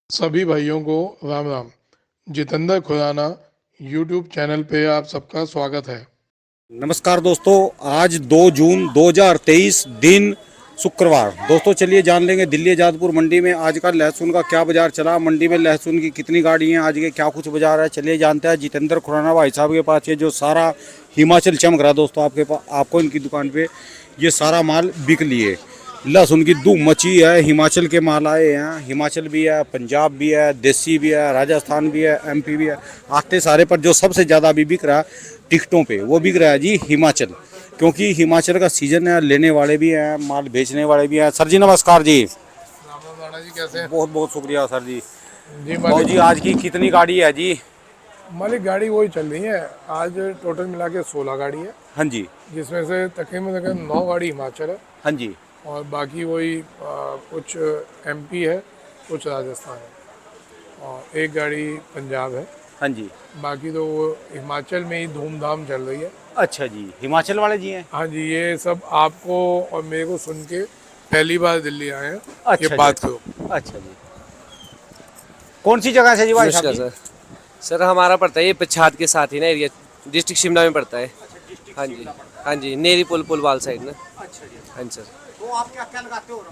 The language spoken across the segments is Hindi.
सभी भाइयों को राम राम। जितेंद्र खुराना यूट्यूब चैनल पे आप सबका स्वागत है। नमस्कार दोस्तों, आज 2 जून 2023 दिन शुक्रवार। दोस्तों चलिए जान लेंगे दिल्ली आजादपुर मंडी में आज का लहसुन का क्या बाजार चला, मंडी में लहसुन की कितनी गाड़ी हैं, आज के क्या कुछ बाजार है। चलिए जानते हैं। जितेंद्र खुराना भाई साहब के पास ये जो सारा हिमाचल चमक रहा है दोस्तों, आपको इनकी दुकान पे ये सारा माल बिक लिए। लहसुन की धूम मची है, हिमाचल के माल आए हैं। हिमाचल भी है, पंजाब भी है, देसी भी है, राजस्थान भी है, एमपी भी है। आते सारे पर जो सबसे ज़्यादा अभी बिक रहा है टिकटों पे, वो बिक रहा है जी हिमाचल, क्योंकि हिमाचल का सीजन है। लेने वाले भी हैं, माल बेचने वाले भी हैं। सर जी नमस्कार जी। राम राम राणा जी, कैसे हैं? बहुत बहुत शुक्रिया सर जी। जी और जी आज की कितनी गाड़ी है जी? मालिक गाड़ी वही चल रही है। आज टोटल मिला के 16 गाड़ी है, हाँ जी, जिसमें से तकरीबन 9 गाड़ी हिमाचल है हाँ जी, और बाकी वही कुछ एमपी है, कुछ राजस्थान है और एक गाड़ी पंजाब है। हाँ जी। बाकी तो वो हिमाचल में ही धूमधाम चल रही है। अच्छा जी, हिमाचल वाले जी हैं। हाँ जी, ये सब आपको और मेरे को सुन के पहली बार दिल्ली आए हैं। अच्छा ये जी, बात करो। अच्छा जी। कौन सी जगह से जी भाई साहब नमस्कार जी? सर। सर हमारा पड़ता है ये पच्छाद के साथ ही ना एरिया, डिस्ट्रिक्ट शिमला में पड़ता है। हाँ जी, हाँ जी, नेरी पुल वाल साइड ना। अच्छा जी। हाँ जी सर। तो आप क्या क्या लगाते हो?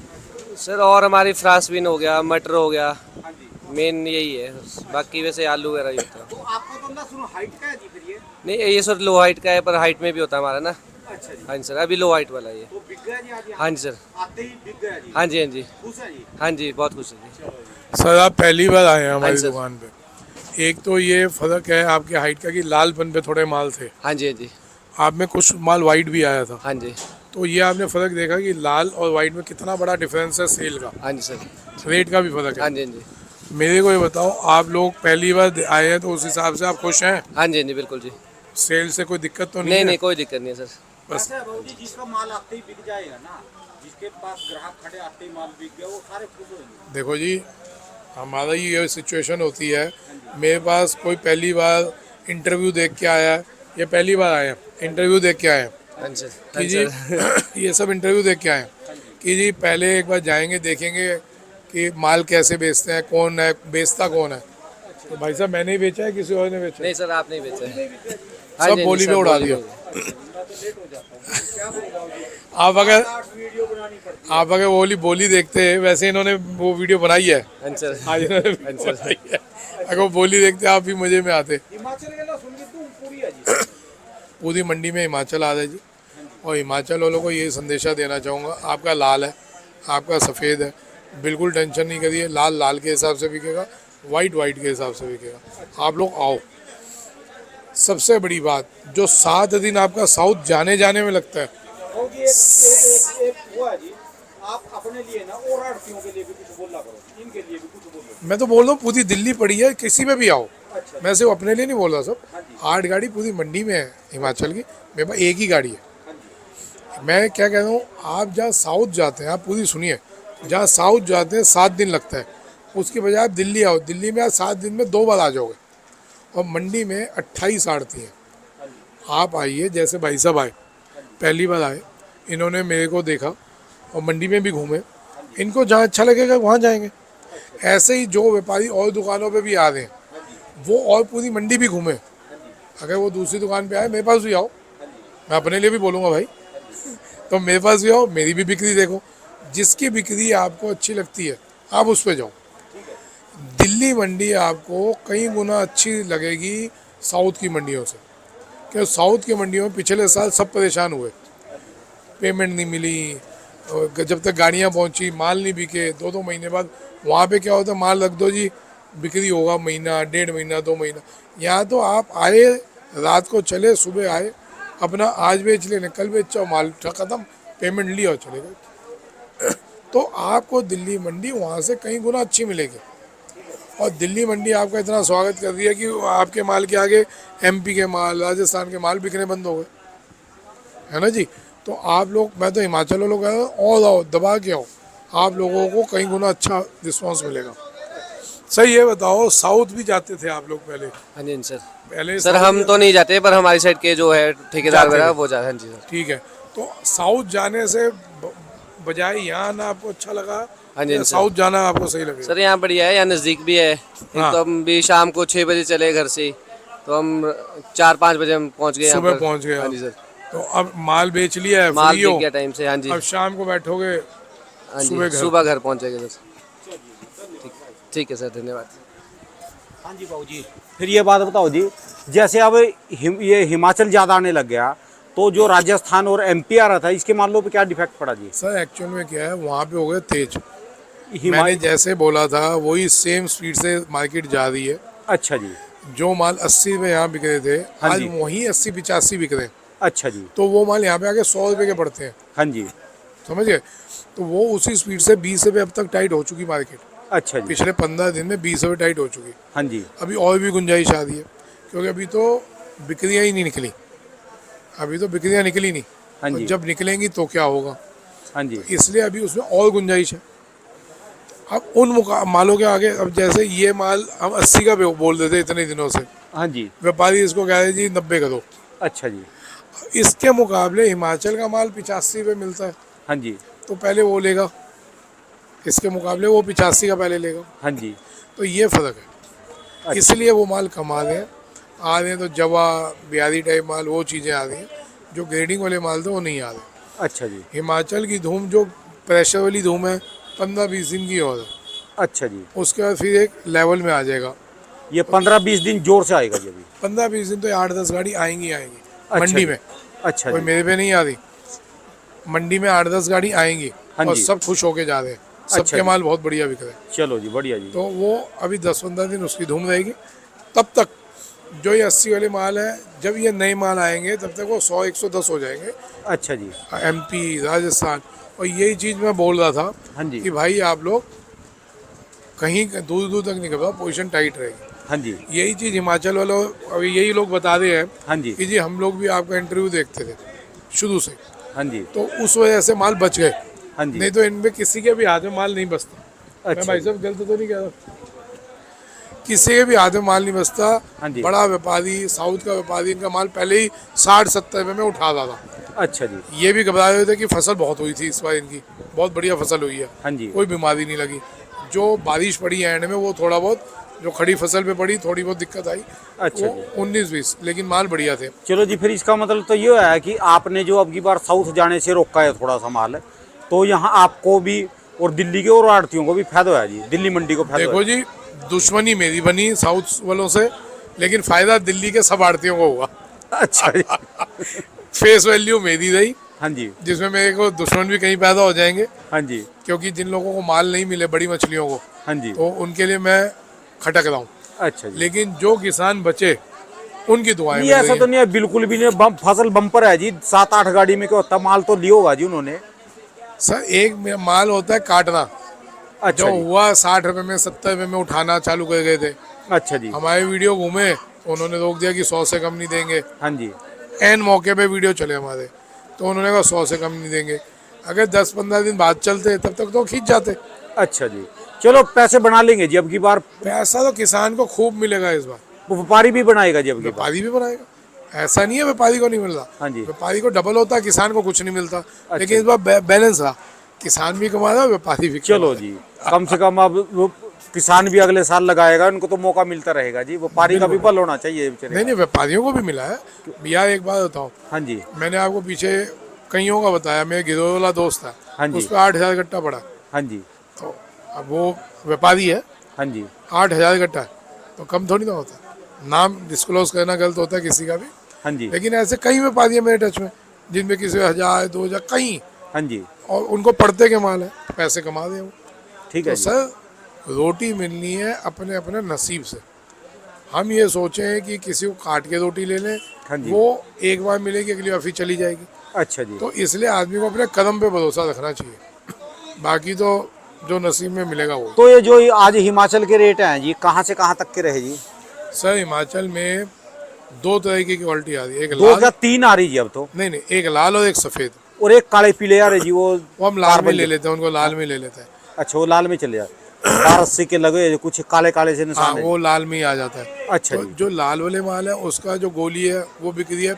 सर और हमारी फ्रांसबीन हो गया, मटर हो गया, हाँ जी। मेन यही है। बाकी वैसे आलू वगैरह ही होता है। तो आपको तो ना सुनो हाइट का है जी फिर ये? नहीं ये सर लो हाइट का है, पर हाइट में भी होता है हमारा ना। अच्छा जी। हाँ जी सर, अभी लो हाइट वाला है ये। तो बिक गया जी आज यहाँ? हाँ जी सर। आते ही बिक गया जी? हाँ जी, हाँ जी, खुश है जी? हाँ जी, बहुत खुश है जी। सर आप पहली बार आए हैं हमारी हाँ, सर। दुकान पे। एक तो ये फर्क है आपके हाइट का कि लालपन पे थोड़े माल थे, हाँ जी, हाँ जी, आप में कुछ माल वाइट भी आया था। हाँ जी, तो ये आपने फर्क देखा कि लाल और वाइट में कितना बड़ा डिफरेंस है सेल का, हाँ जी सर। रेट का भी फर्क हाँ है। जी, हाँ जी, मेरे को ये बताओ, आप लोग पहली बार आए हैं तो उस हिसाब से आप खुश हैं? हाँ जी, हाँ जी, बिल्कुल जी। सेल से कोई दिक्कत तो नहीं नहीं है? नहीं, कोई दिक्कत नहीं है सर। बस ऐसा है बाबू जी, जिसका माल आते ही बिक जाएगा ना, जिसके पास ग्राहक खड़े आते ही माल बिक गया, वो सारे खुश होंगे। देखो जी, हमारा ये सिचुएशन होती है। मेरे पास कोई पहली बार इंटरव्यू देख के आया है, ये पहली बार आए हैं इंटरव्यू देख के आए हैं हाँ जी सर, हाँ कि जी जी सर। ये सब इंटरव्यू देख के आए हैं कि जी पहले एक बार जाएंगे, देखेंगे कि माल कैसे बेचते हैं, कौन है बेचता, कौन है। तो भाई साहब मैंने ही बेचा है, किसी और ने बेचा है? नहीं सर, आप नहीं बेचा है। हाँ सब जी, हाँ जी, बोली सब पे उड़ा बोली दिया। पे। आप अगर आप अगर बोली देखते हैं, वैसे इन्होंने वो वीडियो बनाई है हाँ जी सर, आज इन्होंने हाँ वीडियो जी सर। बनाई है। अगर वो बोली देखते आप भी मजे में आते। हिमाचल के ना सुन के तुम पूरी है जी। पूरी मंडी में हिमाचल आ रहा है जी, और हिमाचल वालों को ये संदेशा देना चाहूँगा, आपका लाल है, आपका सफ़ेद है, बिल्कुल टेंशन नहीं करिए। लाल लाल के हिसाब से बिकेगा, वाइट वाइट के हिसाब से बिकेगा। आप लोग आओ। सबसे बड़ी बात, जो 7 दिन आपका साउथ जाने जाने में लगता है, और ये एक वो है जी, आप अपने लिए ना और आड़तियों के लिए भी कुछ बोला करो, इनके लिए भी कुछ बोलो। मैं तो बोल रहा हूँ पूरी दिल्ली पड़ी है, किसी में भी आओ। अच्छा। मैं सिर्फ अपने लिए नहीं बोल रहा सब। हाँ जी। 8 गाड़ी पूरी मंडी में है हिमाचल की, मेरे पास एक ही गाड़ी है। हाँ जी। मैं क्या कह रहा हूँ, आप जहाँ साउथ जाते हैं, आप पूरी सुनिए, जहाँ साउथ जाते हैं 7 दिन लगता है, उसके बजाय आप दिल्ली आओ। दिल्ली में आप 7 दिन में 2 बार आ जाओगे। और मंडी में 28 आड़ती हैं। आप आइए, जैसे भाई साहब आए, पहली बार आए, इन्होंने मेरे को देखा और मंडी में भी घूमे, इनको जहाँ अच्छा लगेगा वहाँ जाएंगे। ऐसे ही जो व्यापारी और दुकानों पे भी आ रहे हैं, वो और पूरी मंडी भी घूमे। अगर वो दूसरी दुकान पे आए, मेरे पास भी आओ। मैं अपने लिए भी बोलूँगा भाई, तो मेरे पास भी आओ, मेरी भी बिक्री देखो। जिसकी बिक्री आपको अच्छी लगती है आप उस पर जाओ। दिल्ली मंडी आपको कई गुना अच्छी लगेगी साउथ की मंडियों से, क्योंकि साउथ की मंडियों में पिछले साल सब परेशान हुए, पेमेंट नहीं मिली, और जब तक गाड़ियाँ पहुँची माल नहीं बिके। 2-2 महीने बाद वहाँ पे क्या होता है, माल रख दो जी, बिक्री होगा महीना, 1.5 महीना, 2 महीना। यहाँ तो आप आए, रात को चले, सुबह आए, अपना आज बेच लेने, कल बेचो, माल ख़त्म, पेमेंट लिया और चले गए। तो आपको दिल्ली मंडी वहाँ से कई गुना अच्छी मिलेगी। और दिल्ली मंडी आपका इतना स्वागत कर रही है कि आपके माल के आगे एमपी के माल, राजस्थान के माल बिकने बंद हो गए, है ना जी। तो आप लोग, मैं तो हिमाचल वालों का और आओ, दबा के आओ, आप लोगों को कई गुना अच्छा रिस्पांस मिलेगा। सही है, बताओ, साउथ भी जाते थे आप लोग पहले? हाँ जी, हाँ जी सर। पहले सर साउथ हम तो नहीं जाते, पर हमारी साइड के जो है ठेकेदार जाते वगैरह थे। वो जाते हैं। हाँ जी सर। ठीक है, तो साउथ जाने से बजाय यहाँ आना आपको अच्छा लगा, हाँ जी, सर। साउथ जाना आपको सही लगेगा? सर यहाँ बढ़िया है, यहाँ नज़दीक भी है। एक हाँ। तो हम भी शाम को 6 बजे चले घर से, तो हम 4-5 बजे हम पहुँच गए यहाँ सुबह पर। पहुंच गए हाँ आप। जी सर, तो अब माल बेच लिया है, माल फ्री बिक हो, गया टाइम से। हाँ जी, अब शाम को बैठोगे हाँ सुबह जी, घर। सुबह घर पहुँचेगा सर। ठीक है सर, धन्यवाद। हाँ जी बाबू जी, फिर ये बात बताओ जी, जैसे अब ये हिमाचल ज़्यादा आने लग गया, तो जो राजस्थान और एमपी आ रहा था, इसके मामलों पे क्या डिफेक्ट पड़ा जी? सर एक्चुअल में क्या है, वहाँ पे हो गए तेज। हिमा मैंने जैसे बोला था वही सेम स्पीड से मार्केट जा रही है। अच्छा जी, जो माल 80 में यहाँ बिक रहे थे, हाँ आज जी। वही 80-85 बिक रहे हैं। अच्छा जी, तो वो माल यहाँ पे आके 100 रुपये के पड़ते हैं, हाँ जी, समझ गए? तो वो उसी स्पीड से 20 रुपये अब तक टाइट हो चुकी मार्केट। अच्छा जी, पिछले 15 दिन में 20 रुपये टाइट हो चुकी। हाँ जी, अभी और भी गुंजाइश आ रही है, क्योंकि अभी तो बिक्रियाँ ही नहीं निकली। अभी तो बिक्रियाँ निकली नहीं, हाँ और जी, जब निकलेंगी तो क्या होगा, हाँ जी, इसलिए अभी उसमें और गुंजाइश है। अब उन मालों के आगे, अब जैसे ये माल हम 80 का बोल देते इतने दिनों से, हाँ जी, व्यापारी इसको कह रहे जी 90 का दो। अच्छा जी, इसके मुकाबले हिमाचल का माल 85 पे मिलता है, हाँ जी, तो पहले वो लेगा, इसके मुकाबले वो 85 का पहले लेगा। हाँ जी, तो ये फ़र्क है, अच्छा। इसलिए वो माल कमा रहे हैं। आ रहे हैं तो जवा बिहारी टाइप माल, वो चीज़ें आ रही हैं। जो ग्रेडिंग वाले माल थे वो नहीं आ रहे। अच्छा जी, हिमाचल की धूम जो प्रेशर वाली धूम है, 15-20 दिन की और है, अच्छा जी, उसके बाद फिर एक लेवल में आ जाएगा। ये 15-20 दिन जोर से आएगा जी अभी? 15-20 दिन तो 8-10 गाड़ी आएंगी अच्छा मंडी जी, में। अच्छा कोई जी, मेरे पे नहीं आ रही, मंडी में 8-10 गाड़ी आएंगी, हाँ और जी। सब खुश होके जा रहे हैं। अच्छा सबके जी। माल बहुत बढ़िया बिक रहे हैं। चलो जी, बढ़िया जी, तो वो अभी 10-15 दिन उसकी धूम रहेगी। तब तक जो ये 80 वाले माल है, जब ये नए माल आएंगे तब तक वो 100-110 हो जाएंगे, अच्छा जी, एमपी राजस्थान। और यही चीज़ मैं बोल रहा था हाँ जी, कि भाई आप लोग कहीं दूर दूर तक नहीं कर पाओ, पोजीशन टाइट रहेगी। हाँ जी, यही चीज़ हिमाचल वालों, अभी यही लोग बता रहे हैं हाँ जी, कि जी हम लोग भी आपका इंटरव्यू देखते थे शुरू से, हाँ जी, तो उस वजह से माल बच गए। हाँ जी, नहीं तो इनमें किसी के भी हाथ में माल नहीं बचता। मैं अच्छा भाई जी, साहब गलत तो नहीं कह रहा, किसी के भी हाथ में माल नहीं बचता। हाँ जी। बड़ा व्यापारी, साउथ का व्यापारी, इनका माल पहले ही 60-70 रुपये में उठा रहा था। अच्छा जी, ये भी घबराए हुए थे कि फसल बहुत हुई थी इस बार, इनकी बहुत बढ़िया फसल हुई है, हाँ जी, कोई बीमारी नहीं लगी। जो बारिश पड़ी है एंड में, वो थोड़ा बहुत जो खड़ी फसल पे पड़ी, थोड़ी बहुत दिक्कत आई, अच्छा वो जी। 19-20, लेकिन माल बढ़िया थे। चलो जी, फिर इसका मतलब तो ये है कि आपने जो अब की बार साउथ जाने से रोका है थोड़ा सा माल, तो यहाँ आपको भी और दिल्ली के और आड़तियों को भी फायदा है जी, दिल्ली मंडी को फायदा देखो जी, दुश्मनी मेरी बनी साउथ वालों से, लेकिन फायदा दिल्ली के सब आड़तियों को हुआ। है। अच्छा जी, फेस वैल्यू मेरी रही, हाँ जी, जिसमें मेरे को दुश्मन भी कहीं पैदा हो जाएंगे, हाँ जी, क्योंकि जिन लोगों को माल नहीं मिले बड़ी मछलियों को, हाँ जी, तो उनके लिए मैं खटक रहा हूँ। अच्छा जी। लेकिन जो किसान बचे, उनकी दुआएं नहीं मिल ऐसा रही तो हैं। नहीं है, बिल्कुल भी नहीं, फसल बम्पर है जी, 7-8 गाड़ी में क्या होता, माल तो लिया होगा जी उन्होंने। सर एक माल होता है काटना, अच्छा जो जी, हुआ 60 रुपए में, 70 रुपए में उठाना चालू कर गए थे। अच्छा जी, हमारे वीडियो घूमे तो उन्होंने रोक दिया कि 100 से कम नहीं देंगे। हाँ जी, एन मौके पे वीडियो चले हमारे, तो उन्होंने कहा 100 से कम नहीं देंगे। अगर 10-15 दिन बाद चलते तब तक तो खींच जाते। अच्छा जी। चलो पैसे बना लेंगे जी अब की बार, पैसा तो किसान को खूब मिलेगा इस बार, वो व्यापारी भी बनाएगा जी अब की बार। व्यापारी भी बनाएगा। ऐसा नहीं है व्यापारी को नहीं मिल रहा, हाँ जी, व्यापारी को डबल होता है, किसान को कुछ नहीं मिलता। लेकिन इस बार बैलेंस रहा, किसान भी कमा रहा, व्यापारी भी कमा चलो रहा। जी, कम से कम अब वो किसान भी अगले साल लगाएगा, उनको तो मौका मिलता रहेगा जी, व्यापारी का भी बल होना चाहिए बेचारे। नहीं नहीं, व्यापारियों को भी मिला है यार। एक बात बताओ, हाँ जी, मैंने आपको पीछे कईयों का बताया, मेरे गिरोह वाला दोस्त था, हाँ जी, उस पर 8,000 गट्टा पड़ा। हाँ जी, तो अब वो व्यापारी है, हाँ जी, 8,000 गट्टा है, तो कम थोड़ी ना होता। नाम डिस्क्लोज करना गलत होता है किसी का भी, हाँ जी, लेकिन ऐसे कई व्यापारी है मेरे टच में, जिनमें किसी 1,000-2,000 कई, हाँ जी, और उनको पड़ते के माल है, पैसे कमा दे वो। ठीक है तो जी, सर रोटी मिलनी है अपने अपने नसीब से। हम ये सोचें कि किसी को काट के रोटी ले लें, हाँ जी, वो एक बार मिलेगी, अगली बार फिर चली जाएगी। अच्छा जी, तो इसलिए आदमी को अपने कदम पे भरोसा रखना चाहिए, बाकी तो जो नसीब में मिलेगा वो। तो ये जो आज हिमाचल के रेट हैं जी, कहाँ से कहाँ तक के रहे जी? सर हिमाचल में 2 तरह की क्वालिटी आ रही है, एक 2 लाल, या 3 आ रही जी अब तो, नहीं नहीं, एक लाल और एक सफ़ेद। और एक काले पीले आ रहे जी, वो हम लाल में कार्बन ले लेते हैं, उनको लाल में ले लेते हैं। अच्छा, वो लाल में चले जाते, 80 के लगे, कुछ काले काले से हाँ, निशान है। वो लाल में ही आ जाता है। अच्छा तो जी, जो लाल वाले माल है, उसका जो गोली है वो बिक रही है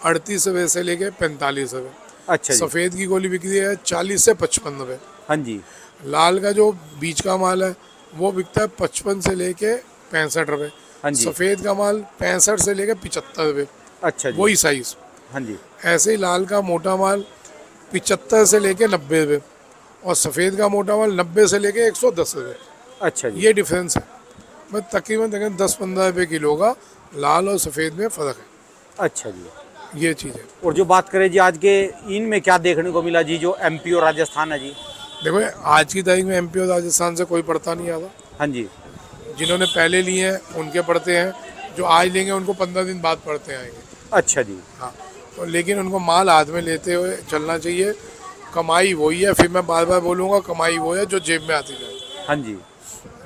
38 रुपये से लेके 45 रुपये। अच्छा जी, सफ़ेद की गोली बिक रही है 40 से 55 रुपये। हाँ जी, लाल का जो बीच का माल है वो बिकता है 55 से लेके 65 रुपये। हाँ जी। सफ़ेद का माल 65 से लेके 75 रुपये, अच्छा जी। वही साइज। हाँ जी। ऐसे ही लाल का मोटा माल 75 से लेके 90 रुपये, और सफ़ेद का मोटा माल 90 से लेके 110 रुपये। अच्छा जी। ये डिफरेंस है। मैं तकरीबन 10-15 रुपये किलो का लाल और सफ़ेद में फ़र्क है। अच्छा जी। ये चीज़ है। और जो बात करें जी आज के इन में क्या देखने को मिला जी, जो एमपी और राजस्थान है जी? देखो आज की तारीख में एमपी और राजस्थान से कोई पड़ता नहीं आता। हाँ जी। जिन्होंने पहले लिए हैं उनके पड़ते हैं, जो आज लेंगे उनको 15 दिन बाद पड़ते आएंगे। अच्छा जी। हाँ, तो लेकिन उनको माल हाथ में लेते हुए चलना चाहिए। कमाई वही है, फिर मैं बार बार बोलूँगा, कमाई वो है जो जेब में आती जाए। हाँ जी।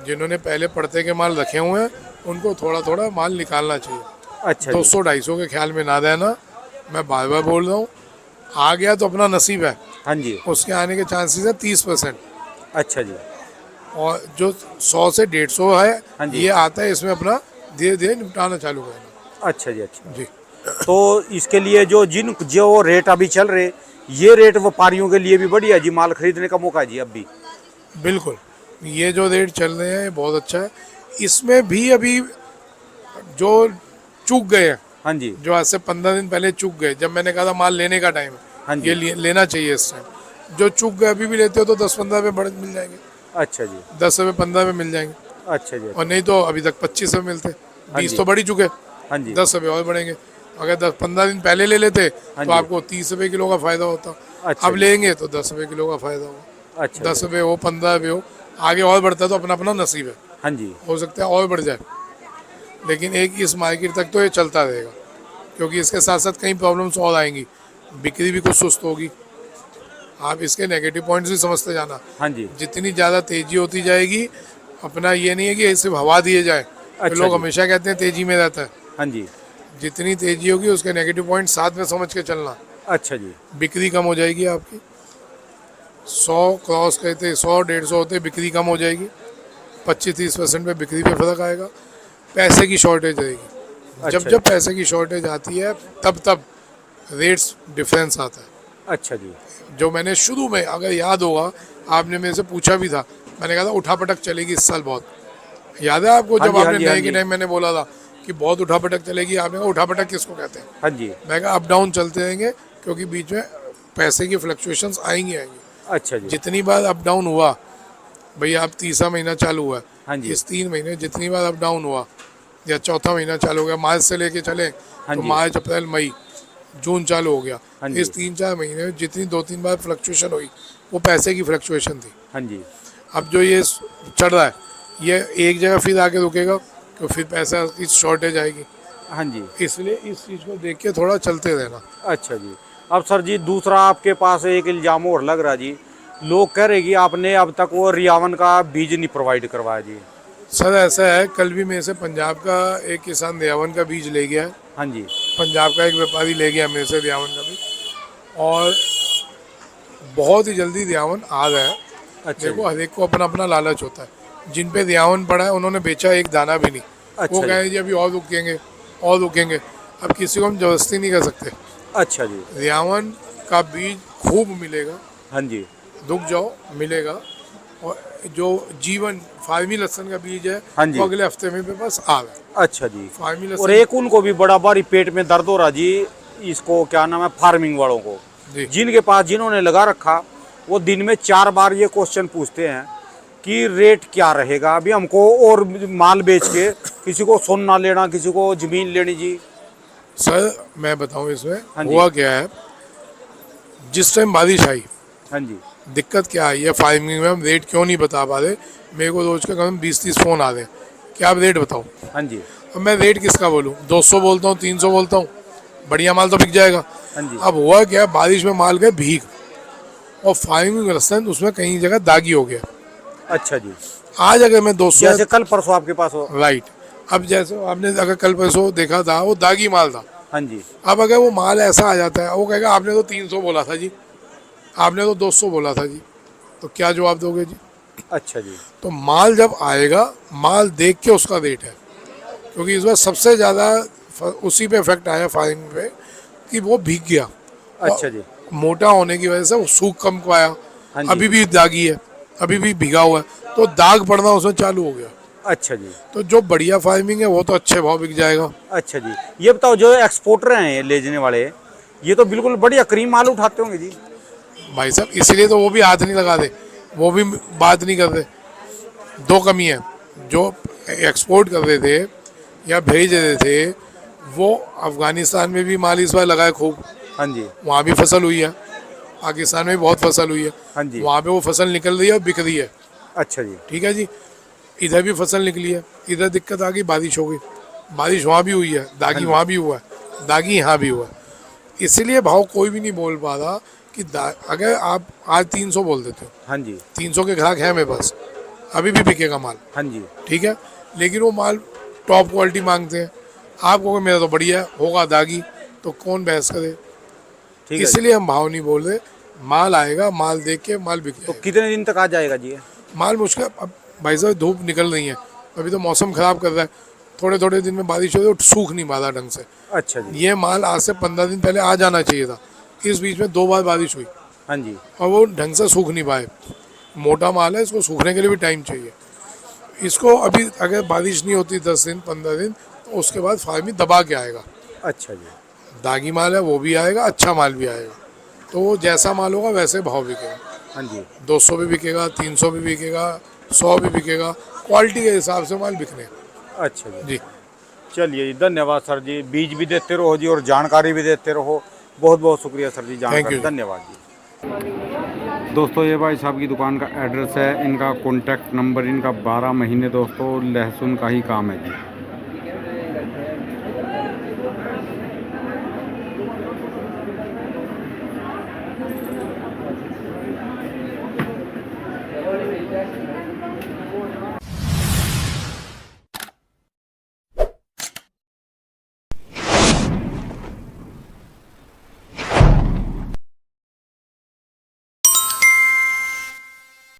जिन्होंने पहले पड़ते के माल रखे हुए हैं उनको थोड़ा थोड़ा माल निकालना चाहिए। अच्छा जी। 200-250 के ख्याल में ना देना। मैं बार बार बोल रहा हूँ, आ गया तो अपना नसीब है, हाँ जी। उसके आने के चांसेस है 30%। अच्छा जी। और जो 100 से 150 है हाँ जी। ये आता है, इसमें अपना धीरे धीरे निपटाना चालू करना। अच्छा जी। अच्छा जी तो इसके लिए जो रेट अभी चल रहे, ये रेट व्यापारियों के लिए भी बढ़िया जी, माल खरीदने का मौका है जी अब भी। बिल्कुल, ये जो रेट चल रहे हैं ये बहुत अच्छा है। इसमें भी अभी जो चूक गए हैं, हाँ जी। जो आज से 15 दिन पहले चूक गए, जब मैंने कहा था माल लेने का टाइम हाँ है, जी। ये लेना चाहिए इस टाइम। जो चूक गए अभी भी लेते हो तो 10-15 रुपये बढ़ मिल जाएंगे। अच्छा जी। 10 रुपये 15 रुपये मिल जाएंगे। अच्छा जी। और नहीं तो अभी तक 25 रुपये मिलते। हाँ 20 जी। तो बढ़ ही चुके, हाँ जी। 10 रुपये और बढ़ेंगे। अगर 10-15 दिन पहले ले लेते हाँ तो जी। आपको 30 रुपये किलो का फ़ायदा होता। अच्छा अब जी। लेंगे तो 10 रुपये किलो का फ़ायदा होगा। अच्छा 10 जी। रुपये हो, 15 रुपये हो, आगे और बढ़ता है तो अपना अपना नसीब है। हाँ जी। हो सकता है और बढ़ जाए, लेकिन एक इस मार्केट तक तो ये चलता रहेगा, क्योंकि इसके साथ साथ कई प्रॉब्लम्स और आएंगी। बिक्री भी कुछ सुस्त होगी। आप इसके नेगेटिव पॉइंट्स भी समझते जाना। हाँ जी। जितनी ज़्यादा तेज़ी होती जाएगी, अपना ये नहीं है कि सिर्फ हवा दिए जाए। अच्छा लोग जी। हमेशा कहते हैं तेज़ी में रहता है। हाँ जी। जितनी तेज़ी होगी उसके नेगेटिव पॉइंट साथ में समझ के चलना। अच्छा जी। बिक्री कम हो जाएगी आपकी। 100 क्रॉस कहते 100-150 होते, बिक्री कम हो जाएगी। 25-30% पे बिक्री पे फर्क आएगा। पैसे की शॉर्टेज रहेगी। जब अच्छा जब पैसे की शॉर्टेज आती है तब तब रेट्स डिफरेंस आता है। अच्छा जी। जो मैंने शुरू में, अगर याद होगा, आपने मेरे से पूछा भी था, मैंने कहा था उठापटक चलेगी इस साल बहुत। याद है आपको हाँ जब जी, हाँ आपने जी, हाँ नए के जी। टाइम मैंने बोला था कि बहुत उठापटक चलेगी, आपने कहा उठापटक किसको कहते हैं? हाँ जी। मैं कहा अप डाउन चलते रहेंगे, क्योंकि बीच में पैसे की फ्लक्चुएशंस आएंगी। अच्छा जी। जितनी बार अप डाउन हुआ, भैया अब तीसरा महीना चालू हुआ हाँ है, जी। इस 3 महीने जितनी बार अप डाउन हुआ, या चौथा महीना चालू हो गया, मार्च से लेके चले हाँ तो जी। मार्च, अप्रैल, मई, जून चालू हो गया, हाँ जी। इस 3-4 महीने में जितनी 2-3 बार फ्लक्चुएशन हुई वो पैसे की फ्लक्चुएशन थी। हाँ जी। अब जो ये चढ़ रहा है, ये एक जगह फिर आके रुकेगा, तो फिर पैसा की शॉर्टेज आएगी। हाँ जी। इसलिए इस चीज़ को देख के थोड़ा चलते रहना। अच्छा जी। अब सर जी दूसरा आपके पास एक इल्ज़ाम और लग रहा जी, लोग कह रहे कि आपने अब तक वो रियावन का बीज नहीं प्रोवाइड करवाया जी। सर ऐसा है, कल भी मेरे से पंजाब का एक किसान रियावन का बीज ले गया है। हाँ जी। पंजाब का एक व्यापारी ले गया मेरे से रियावन का बीज, और बहुत ही जल्दी रियावन आ गया है। अच्छा देखो जी। हर एक को अपना अपना लालच होता है। जिन पे रियावन पड़ा है उन्होंने बेचा एक दाना भी नहीं। अच्छा वो जी। कहें जी अभी और रुकेंगे और रुकेंगे। अब किसी को हम जबरदस्ती नहीं कर सकते। अच्छा जी। रियावन का बीज खूब मिलेगा, हाँ जी। रुक जाओ मिलेगा। और जो जीवन फार्मी लहसन का बीज है हाँ जी। वो अगले हफ्ते में मेरे पास आ गया। अच्छा जी। फार्मी और लहसन एक उनको भी बड़ा भारी पेट में दर्द हो रहा जी, इसको क्या नाम है, फार्मिंग वालों को, जी। जिनके पास जिन्होंने लगा रखा, वो दिन में 4 बार ये क्वेश्चन पूछते हैं कि रेट क्या रहेगा। अभी हमको और माल बेच के किसी को सोना लेना, किसी को जमीन लेनी जी। सर मैं बताऊं हाँ इसमें जी। हुआ क्या है। जिस टाइम बारिश आई, हाँ जी। दिक्कत क्या आई है फार्मिंग में, हम रेट क्यों नहीं बता पा रहे। मेरे को रोज के कम 20-30 फ़ोन आ रहे हैं कि आप रेट बताओ। हाँ जी। अब मैं रेट किसका बोलूँ? 200 बोलता हूँ, 300 बोलता हूँ, बढ़िया माल तो बिक जाएगा। हाँ जी। अब हुआ क्या, बारिश में माल गए भीग, और फार्मिंग लहसन उसमें कहीं जगह दागी हो गया। अच्छा जी। आज अगर मैं 200, जैसे कल परसों आपके पास हो। राइट, अब जैसे आपने अगर कल परसों देखा था वो दागी माल था। हाँ जी। अब अगर वो माल ऐसा आ जाता है, वो कहेगा आपने तो 300 बोला था जी, आपने तो 200 बोला था जी, तो क्या जवाब दोगे जी? अच्छा जी। तो माल जब आएगा, माल देख के उसका रेट है, क्योंकि इस बार सबसे ज़्यादा उसी पे इफेक्ट आया फार्मिंग पे कि वो भीग गया। अच्छा जी। मोटा होने की वजह से वो सूख कम को आया। हाँ जी। अभी भी दागी है। अभी भी भीगा हुआ है तो दाग पड़ना उसमें चालू हो गया। अच्छा जी। तो जो बढ़िया फार्मिंग है वो तो अच्छे भाव बिक जाएगा। अच्छा जी, ये बताओ जो एक्सपोर्टर हैं ये ले जाने वाले, ये तो बिल्कुल बढ़िया क्रीम माल उठाते होंगे जी। भाई साहब इसलिए तो वो भी हाथ नहीं लगाते, वो भी बात नहीं करते। दो कमी है, जो एक्सपोर्ट कर रहे थे या भेज रहे थे वो अफगानिस्तान में भी माल इस बार लगाए खूब, हाँ जी। वहाँ भी फसल हुई है, पाकिस्तान में भी बहुत फसल हुई है, हाँ जी। वहाँ पे वो फसल निकल रही है और बिक रही है। अच्छा जी। ठीक है जी, इधर भी फसल निकली है, इधर दिक्कत आ गई, बारिश हो गई, बारिश वहाँ भी हुई है, दागी वहाँ भी हुआ है, दागी यहाँ भी हुआ है। इसीलिए भाव कोई भी नहीं बोल पा रहा कि अगर आप आज 300 बोल देते हो, हाँ जी। 300 के ग्राहक है मेरे पास, अभी भी बिकेगा माल। हाँ जी। ठीक है, लेकिन वो माल टॉप क्वालिटी मांगते हैं, आप कहोगे मेरा तो बढ़िया है, होगा दागी, तो कौन बहस करे। ठीक है। इसलिए हम भाव नहीं बोल रहे, माल आएगा, माल देख के माल बिक तो जाएगा। कितने दिन तक आ जाएगा जी ये? माल मुश्किल, अब भाई साहब धूप निकल रही है, अभी तो मौसम खराब कर रहा है, थोड़े थोड़े दिन में बारिश हो रही है तो सूख नहीं पा रहा ढंग से। अच्छा जी। ये माल आज से 15 दिन पहले आ जाना चाहिए था, इस बीच में 2 बार बारिश हुई हाँ जी। और वो ढंग से सूख नहीं पाए। मोटा माल है, इसको सूखने के लिए भी टाइम चाहिए। इसको अभी अगर बारिश नहीं होती 10 दिन 15 दिन तो उसके बाद फार्मी दबा के आएगा। अच्छा जी। दागी माल है वो भी आएगा, अच्छा माल भी आएगा, तो वो जैसा माल होगा वैसे भाव बिकेगा। हाँ जी। 200 भी बिकेगा, 300 भी बिकेगा, 100 भी बिकेगा, क्वालिटी के हिसाब से माल बिकने। अच्छा जी। जी चलिए जी, धन्यवाद सर जी, बीज भी देते रहो जी और जानकारी भी देते रहो। बहुत बहुत शुक्रिया सर जी, जानकारी, you। धन्यवाद जी। दोस्तों ये भाई साहब की दुकान का एड्रेस है, इनका कॉन्टैक्ट नंबर, इनका 12 महीने दोस्तों लहसुन का ही काम है जी।